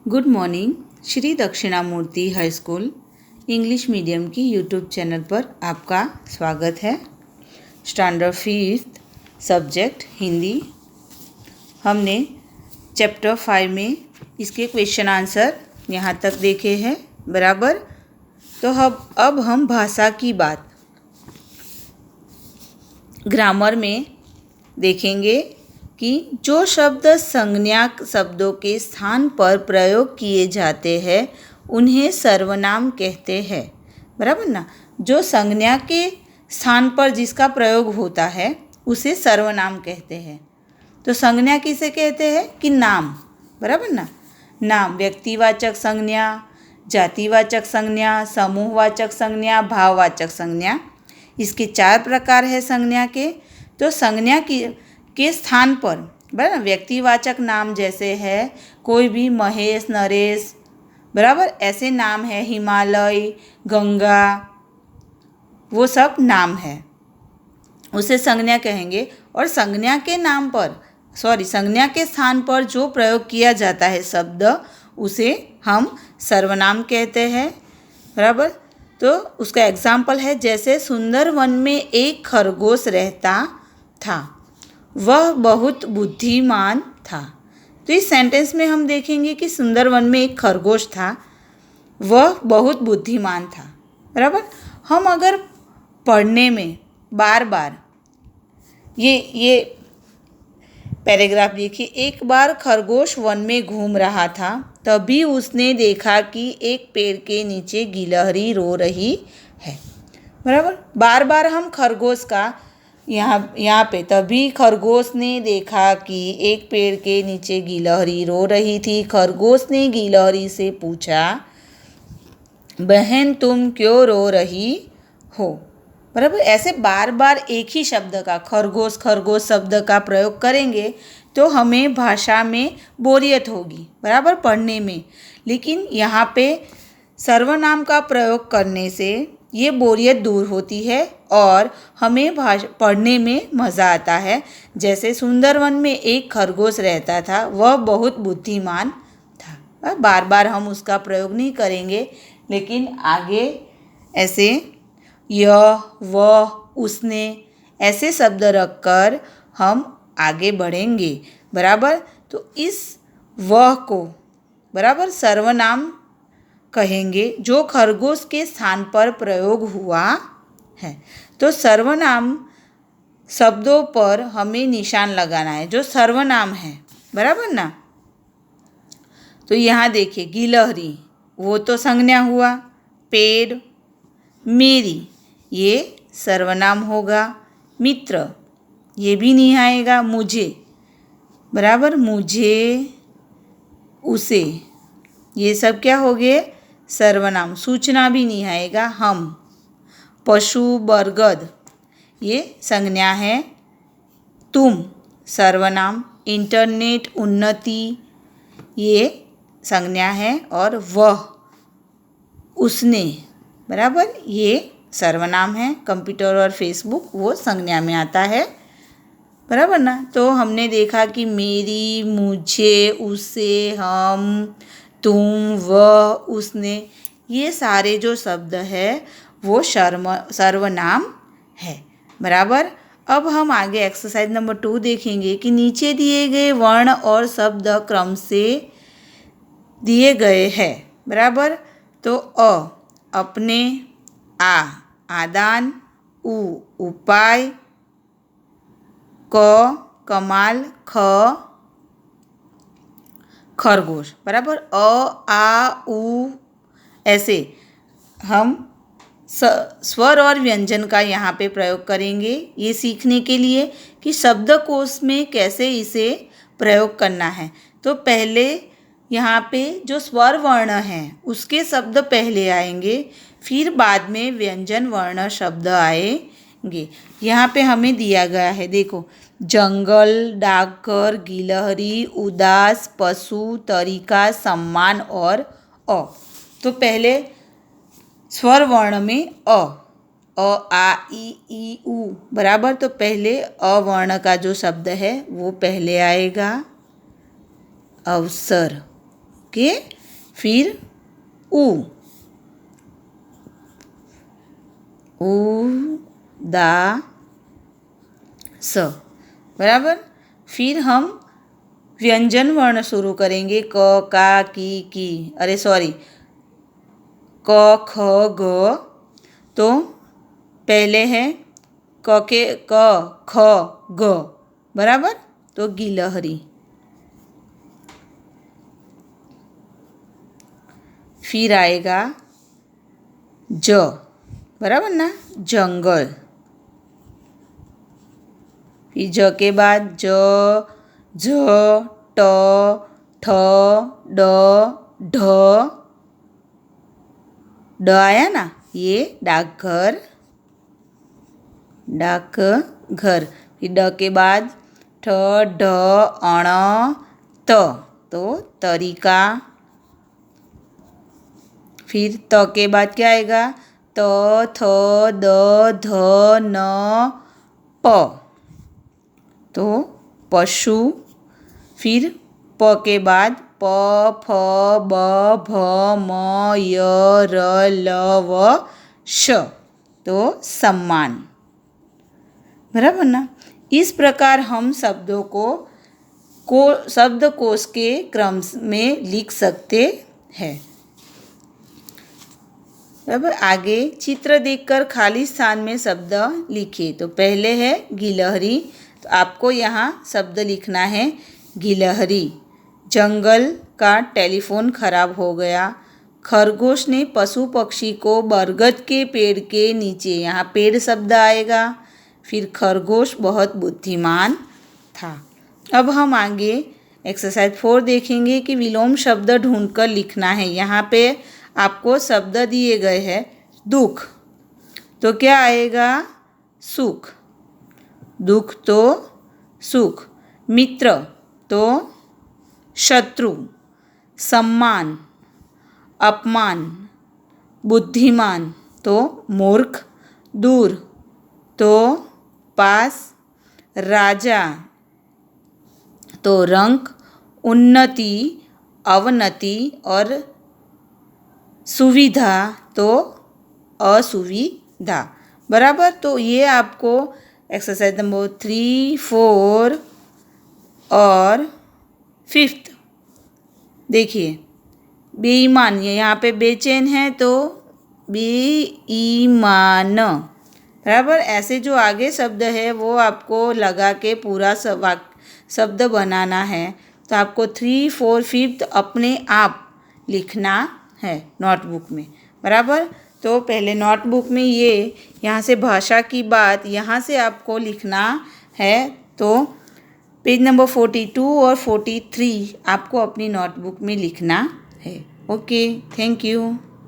Good morning. Shri Dakshinamurthy high school English medium की YouTube channel पर आपका स्वागत है। Standard 5th subject Hindi. हमने चैप्टर 5 में इसके क्वेश्चन आंसर यहाँ तक देखे हैं, बराबर। तो अब हम भाषा की बात ग्रामर में देखेंगे कि जो शब्द संज्ञा शब्दों के स्थान पर प्रयोग किए जाते हैं उन्हें सर्वनाम कहते हैं, बराबर ना। जो संज्ञा के स्थान पर जिसका प्रयोग होता है उसे सर्वनाम कहते हैं। तो संज्ञा किसे कहते हैं कि नाम, बराबर ना। नाम व्यक्तिवाचक संज्ञा, जातिवाचक संज्ञा, समूहवाचक संज्ञा, भाववाचक संज्ञा, इसके 4 प्रकार है संज्ञा के। तो संज्ञा के स्थान पर, बराबर, व्यक्तिवाचक नाम जैसे है कोई भी महेश, नरेश, बराबर, ऐसे नाम है, हिमालय, गंगा, वो सब नाम है, उसे संज्ञा कहेंगे। और संज्ञा के नाम पर संज्ञा के स्थान पर जो प्रयोग किया जाता है शब्द उसे हम सर्वनाम कहते हैं, बराबर। तो उसका एग्जाम्पल है, जैसे सुंदर वन में एक खरगोश रहता था, वह बहुत बुद्धिमान था। तो इस सेंटेंस में हम देखेंगे कि सुंदर वन में एक खरगोश था, वह बहुत बुद्धिमान था, बराबर। हम अगर पढ़ने में बार बार ये पैराग्राफ देखिए। एक बार खरगोश वन में घूम रहा था, तभी उसने देखा कि एक पेड़ के नीचे गिलहरी रो रही है, बराबर। बार बार हम खरगोश का यहाँ पे, तभी खरगोश ने देखा कि एक पेड़ के नीचे गिलहरी रो रही थी। खरगोश ने गिलहरी से पूछा, बहन तुम क्यों रो रही हो, बराबर। ऐसे बार बार एक ही शब्द का, खरगोश खरगोश शब्द का प्रयोग करेंगे तो हमें भाषा में बोरियत होगी, बराबर, पढ़ने में। लेकिन यहाँ पे सर्वनाम का प्रयोग करने से ये बोरियत दूर होती है और हमें पढ़ने में मज़ा आता है। जैसे सुंदर वन में एक खरगोश रहता था, वह बहुत बुद्धिमान था। बार बार हम उसका प्रयोग नहीं करेंगे, लेकिन आगे ऐसे यह, वह, उसने, ऐसे शब्द रखकर हम आगे बढ़ेंगे, बराबर। तो इस वह को, बराबर, सर्वनाम कहेंगे जो खरगोश के स्थान पर प्रयोग हुआ है। तो सर्वनाम शब्दों पर हमें निशान लगाना है जो सर्वनाम है, बराबर ना। तो यहाँ देखिए, गिलहरी वो तो संज्ञा हुआ, पेड़, मेरी ये सर्वनाम होगा, मित्र ये भी नहीं आएगा, मुझे, बराबर, मुझे, उसे, ये सब क्या हो गए, सर्वनाम। सूचना भी नहीं आएगा, हम, पशु, बरगद ये संज्ञा है, तुम सर्वनाम, इंटरनेट, उन्नति ये संज्ञा है, और वह, उसने, बराबर, ये सर्वनाम है। कंप्यूटर और फेसबुक वो संज्ञा में आता है, बराबर ना। तो हमने देखा कि मेरी, मुझे, उसे, हम, तुम, वह, उसने, ये सारे जो शब्द है वो सर्वनाम है, बराबर। अब हम आगे एक्सरसाइज नंबर 2 देखेंगे कि नीचे दिए गए वर्ण और शब्द क्रम से दिए गए हैं, बराबर। तो अपने, आदान, उपाय, कमाल, खरगोश, बराबर। उ ऐसे हम स्वर और व्यंजन का यहाँ पे प्रयोग करेंगे, ये सीखने के लिए कि शब्दकोश में कैसे इसे प्रयोग करना है। तो पहले यहाँ पे जो स्वर वर्ण हैं उसके शब्द पहले आएंगे, फिर बाद में व्यंजन वर्ण शब्द आएंगे। यहाँ पे हमें दिया गया है, देखो, जंगल, डाकघर, गिलहरी, उदास, पशु, तरीका, सम्मान और तो पहले स्वर वर्ण में आ, ई, उ, बराबर। तो पहले वर्ण का जो शब्द है वो पहले आएगा, अवसर, ओके। फिर ऊ, दा स, बराबर। फिर हम व्यंजन वर्ण शुरू करेंगे, क का की, अरे सॉरी, क ख ग। तो पहले है क के क ख ग, बराबर। तो गिलहरी। फिर आएगा ज, बराबर ना, जंगल। फिर ज के बाद ज, झ, ट, ठ, ड, ढ, ड आया ना, ये डाकघर, डाकघर। फिर ड के बाद ठ, ढ, अण, त, तो तरीका। फिर त के बाद क्या आएगा, त, थ, द, ध, न, प, तो पशु। फिर प के बाद प, फ, ब, भ, म, य, र, ल, व, श, तो सम्मान, बराबर ना। इस प्रकार हम शब्दों को शब्दकोश के क्रम में लिख सकते हैं। अब आगे चित्र देखकर खाली स्थान में शब्द लिखिए। तो पहले है गिलहरी, तो आपको यहाँ शब्द लिखना है गिलहरी। जंगल का टेलीफोन खराब हो गया। खरगोश ने पशु पक्षी को बरगद के पेड़ के नीचे, यहाँ पेड़ शब्द आएगा। फिर खरगोश बहुत बुद्धिमान था। अब हम आगे एक्सरसाइज 4 देखेंगे कि विलोम शब्द ढूंढकर लिखना है। यहाँ पे आपको शब्द दिए गए हैं। दुख, तो क्या आएगा, सुख, दुख तो सुख। मित्र तो शत्रु। सम्मान, अपमान। बुद्धिमान तो मूर्ख। दूर तो पास। राजा तो रंक। उन्नति, अवनति और सुविधा तो असुविधा, बराबर। तो ये आपको एक्सरसाइज नंबर 3, 4 और 5 देखिए। बेईमान, ये यहाँ पे बेचैन है तो बेईमान, बराबर। ऐसे जो आगे शब्द है वो आपको लगा के पूरा शब्द बनाना है। तो आपको 3, 4, 5 अपने आप लिखना है नोटबुक में, बराबर। तो पहले नोटबुक में ये यहाँ से भाषा की बात यहाँ से आपको लिखना है। तो पेज नंबर 42 और 43 आपको अपनी नोटबुक में लिखना है। Okay, thank you.